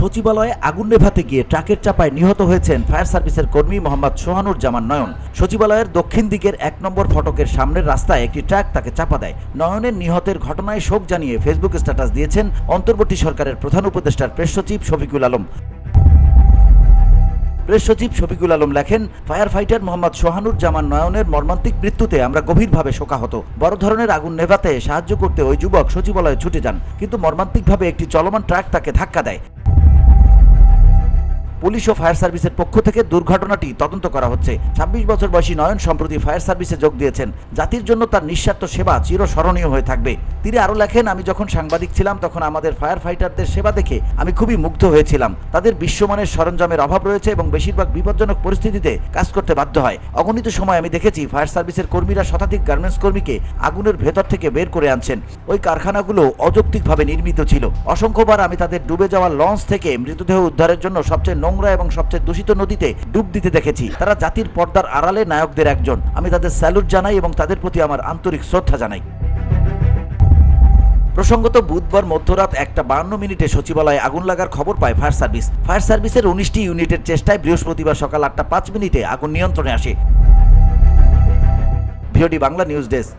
সচিবালয়ে আগুন নেভাতে গিয়ে ট্রাকের চাপায় নিহত হয়েছেন ফায়ার সার্ভিসের কর্মী মোহাম্মদ সোহানুজ্জামান নয়ন। সচিবালয়ের দক্ষিণ দিকের ১ নম্বর ফটকের সামনের রাস্তায় একটি ট্রাক তাকে চাপা দেয়। নয়নের নিহতের ঘটনায় শোক জানিয়ে ফেসবুক স্ট্যাটাস দিয়েছেন অন্তর্বর্তী সরকারের প্রধান উপদেষ্টার প্রেস সচিব শফিকুল আলম। প্রেস সচিব শফিকুল আলম লেখেন, ফায়ার ফাইটার মোহাম্মদ সোহানুজ্জামান নয়নের মর্মান্তিক মৃত্যুতে আমরা গভীরভাবে শোকাহত। বড় ধরনের আগুন নেভাতে সাহায্য করতে ওই যুবক সচিবালয়ে ছুটে যান, কিন্তু মর্মান্তিকভাবে একটি চলমান ট্রাক তাকে ধাক্কা দেয়। পুলিশ ও ফায়ার সার্ভিসের পক্ষ থেকে দুর্ঘটনাটি তদন্ত করা হচ্ছে। ২৬ বছর বয়সী নয়ন সম্প্রতি ফায়ার সার্ভিসে যোগ দিয়েছেন। জাতির জন্য তার নিঃস্বার্থ সেবা চিরস্মরণীয় হয়ে থাকবে। তিনি আরও লেখেন, আমি যখন সাংবাদিক ছিলাম তখন আমাদের ফায়ার ফাইটারদের সেবা দেখে আমি খুবই মুগ্ধ হয়েছিলাম। তাদের বিশ্বমানের সরঞ্জামের অভাব রয়েছে এবং বেশিরভাগ বিপজ্জনক পরিস্থিতিতে কাজ করতে বাধ্য হয়। অগণিত সময় আমি দেখেছি ফায়ার সার্ভিসের কর্মীরা শতাধিক গার্মেন্টস কর্মীকে আগুনের ভেতর থেকে বের করে আনছেন। ওই কারখানাগুলো অযৌক্তিকভাবে নির্মিত ছিল। অসংখ্যবার আমি তাদের ডুবে যাওয়া লঞ্চ থেকে মৃতদেহ উদ্ধারের জন্য সবচেয়ে নোংরা এবং সবচেয়ে দূষিত নদীতে ডুব দিতে দেখেছি। তারা জাতির পর্দার আড়ালে নায়কদের একজন। আমি তাদের স্যালুট জানাই এবং তাদের প্রতি আমার আন্তরিক শ্রদ্ধা জানাই। প্রসঙ্গত, বুধবার মধ্যরাত 1:52 সচিবালয়ে আগুন লাগার খবর পায় ফায়ার সার্ভিস। ফায়ার সার্ভিসের 19টি ইউনিটের চেষ্টায় বৃহস্পতিবার সকাল 8:05 আগুন নিয়ন্ত্রণে আসে। VOD Bangla news desk.